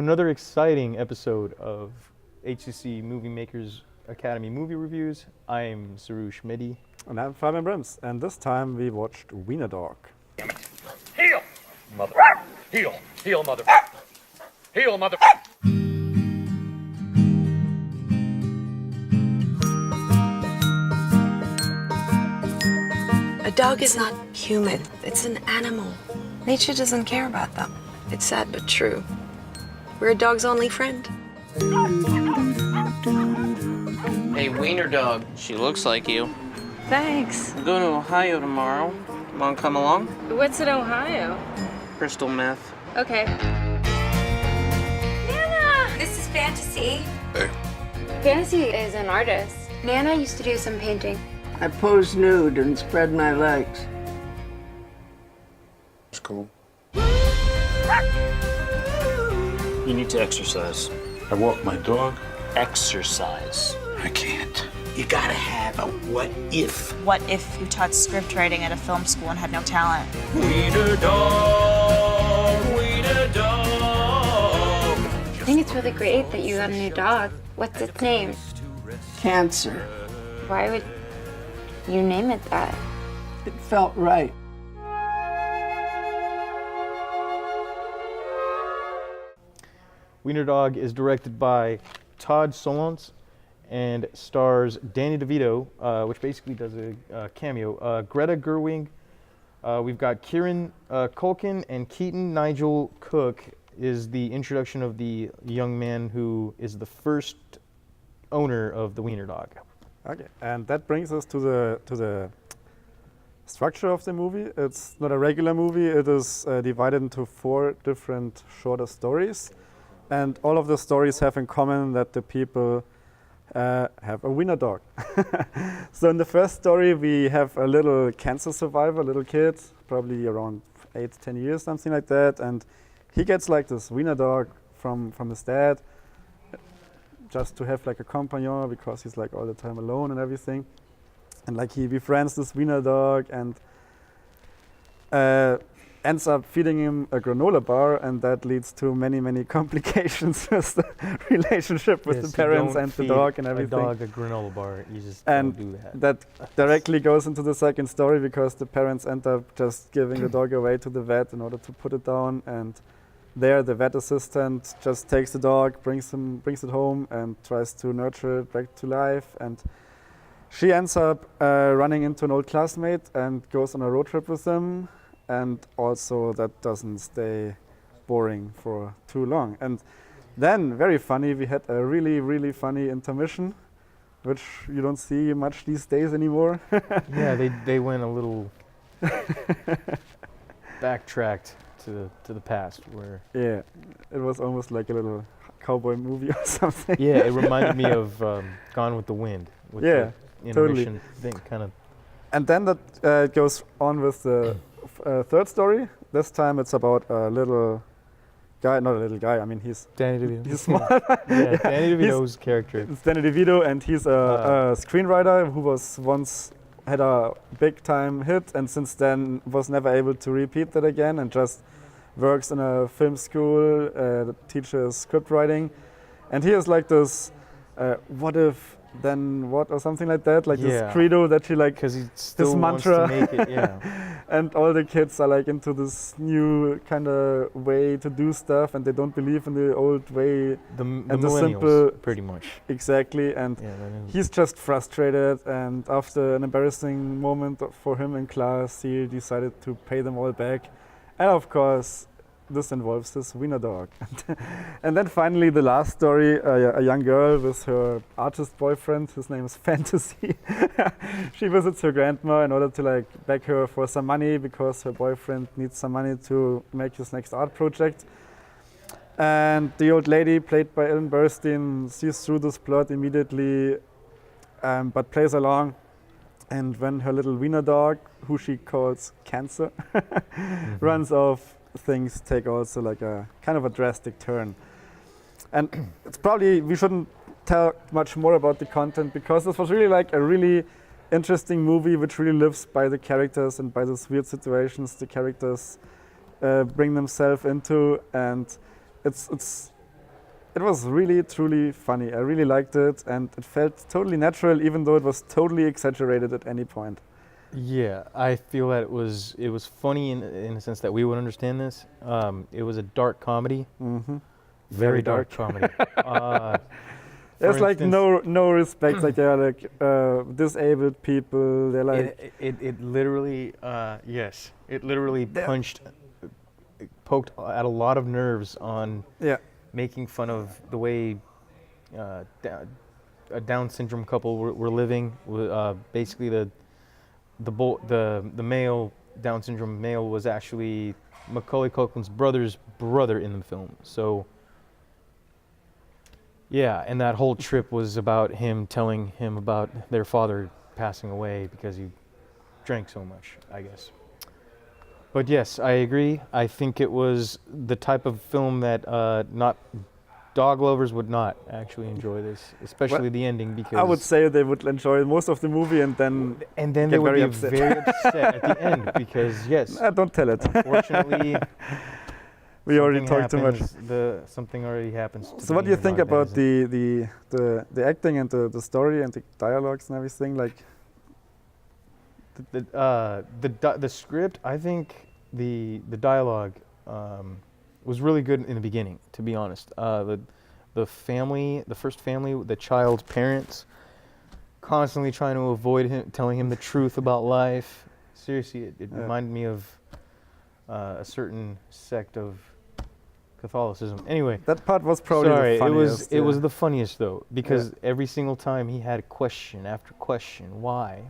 another exciting episode of HCC MovieMakers Academy Movie Reviews. I'm Soroosh Mehdi. And I'm Fabian Brims, and this time we watched Wiener-Dog. Heel, mother. Heel, heel, mother. Heel, mother. A dog is not human. It's an animal. Nature doesn't care about them. It's sad but true. We're a dog's only friend. Hey, Wiener-Dog. She looks like you. Thanks. I'm going to Ohio tomorrow. Want to come along? What's in Ohio? Crystal meth. Okay. Nana! This is Fantasy. Hey. Fantasy is an artist. Nana used to do some painting. I pose nude and spread my legs. It's cool. You need to exercise. I walk my dog. Exercise. I can't. You gotta have a what if. What if you taught script writing at a film school and had no talent? Wiener-Dog, Wiener-Dog. I think it's really great that you got a new dog. What's its name? Cancer. Why would you name it that? It felt right. Wiener-Dog is directed by Todd Solondz and stars Danny DeVito, which basically does a cameo. Greta Gerwig. We've got Kieran Culkin, and Keaton Nigel Cook is the introduction of the young man who is the first owner of the Wiener-Dog. Okay, and that brings us to the structure of the movie. It's not a regular movie. It is divided into 4 different shorter stories. And all of the stories have in common that the people have a Wiener-Dog. So in the first story, we have a little cancer survivor, little kid, probably around 8, 10 years, something like that. And he gets like this Wiener-Dog from his dad, just to have like a companion because he's like all the time alone and everything. And like he befriends this Wiener-Dog and ends up feeding him a granola bar, and that leads to many complications with the relationship with the parents and the dog and everything. A dog a granola bar, you just and don't do that. That directly goes into the second story because the parents end up just giving the dog away to the vet in order to put it down, and there the vet assistant just takes the dog, brings it home and tries to nurture it back to life, and she ends up running into an old classmate and goes on a road trip with him. And also that doesn't stay boring for too long. And then, very funny, we had a really funny intermission, which you don't see much these days anymore. Yeah, they went a little backtracked to the past where. Yeah, it was almost like a little cowboy movie or something. Yeah, it reminded me of Gone with the Wind. With yeah, the totally. Thing, kind of. And then that goes on with the third story. This time it's about a little guy, not a little guy, I mean he's Danny DeVito. He's small. Yeah, Danny DeVito's character. It's Danny DeVito, and he's a screenwriter who was once had a big time hit and since then was never able to repeat that again and just works in a film school, teaches script writing. And he has like this what if then what or something like that, like this credo that he like, because he still this wants mantra. To make it, yeah. And all the kids are like into this new kind of way to do stuff, and they don't believe in the old way. The the millennials, simple, pretty much. Exactly, and he's just frustrated. And after an embarrassing moment for him in class, he decided to pay them all back, and of course, this involves his Wiener-Dog. And then finally the last story, a young girl with her artist boyfriend, his name is Fantasy. She visits her grandma in order to like beg her for some money because her boyfriend needs some money to make his next art project. And the old lady, played by Ellen Burstyn, sees through this plot immediately, but plays along. And when her little Wiener-Dog, who she calls Cancer, runs off, things take also like a kind of a drastic turn. And it's probably, we shouldn't tell much more about the content because this was really like a really interesting movie which really lives by the characters and by those weird situations the characters bring themselves into, and it's it was really, truly funny. I really liked it, and it felt totally natural, even though it was totally exaggerated at any point. Yeah, I feel that it was funny in the sense that we would understand this. It was a dark comedy, very dark comedy. There's like instance, no respect. Like they're like disabled people. They're like it literally yes, it literally poked at a lot of nerves on making fun of the way a Down syndrome couple were living. Basically, the male Down syndrome male was actually Macaulay Culkin's brother's brother in the film. So yeah, and that whole trip was about him telling him about their father passing away because he drank so much, I guess. But yes, I agree. I think it was the type of film that not dog lovers would not actually enjoy this, especially the ending, because I would say they would enjoy most of the movie and then they would be very upset at the end because yes, don't tell it. Unfortunately, we already talked too much. Something already happens. So what do you think about the acting and the story and the dialogues and everything? Like the script, I think the dialogue was really good in the beginning, to be honest. The family, the first family, the child's parents, constantly trying to avoid him, telling him the truth about life. Seriously, it reminded me of a certain sect of Catholicism. Anyway, that part was probably the funniest. It was the funniest though, because every single time he had question after question. Why?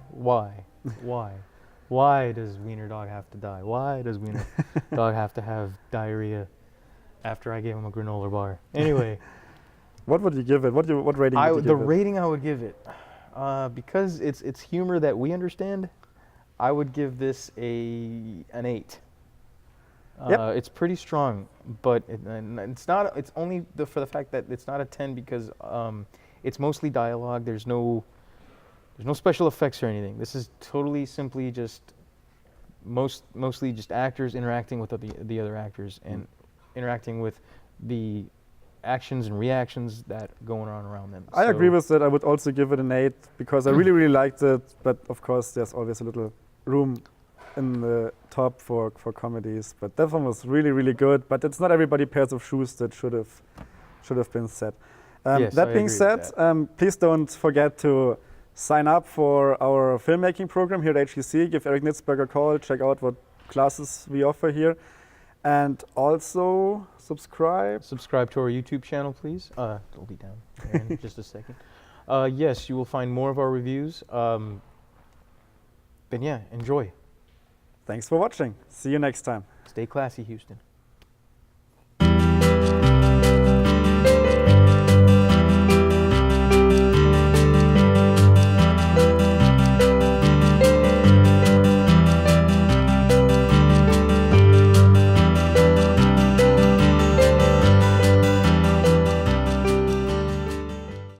Why does Wiener-Dog have to die? Why does Wiener-Dog have to have diarrhea after I gave him a granola bar? Anyway. What would you give it? What rating would you give it? The rating I would give it, because it's humor that we understand, I would give this an 8. It's pretty strong, but it's not. It's only for the fact that it's not a 10 because it's mostly dialogue. There's no special effects or anything. This is totally simply just mostly just actors interacting with the other actors and interacting with the actions and reactions that going on around them. I agree with that. I would also give it an 8 because I really liked it. But of course, there's always a little room in the top for comedies. But that one was really good. But it's not everybody pairs of shoes that should have been said. Yes, that being said, please don't forget to sign up for our filmmaking program here at HCC. Give Eric Nitzberg a call. Check out what classes we offer here. And also subscribe. Subscribe to our YouTube channel, please. It'll be down there in just a second. Yes, you will find more of our reviews. Then yeah, enjoy. Thanks for watching. See you next time. Stay classy, Houston.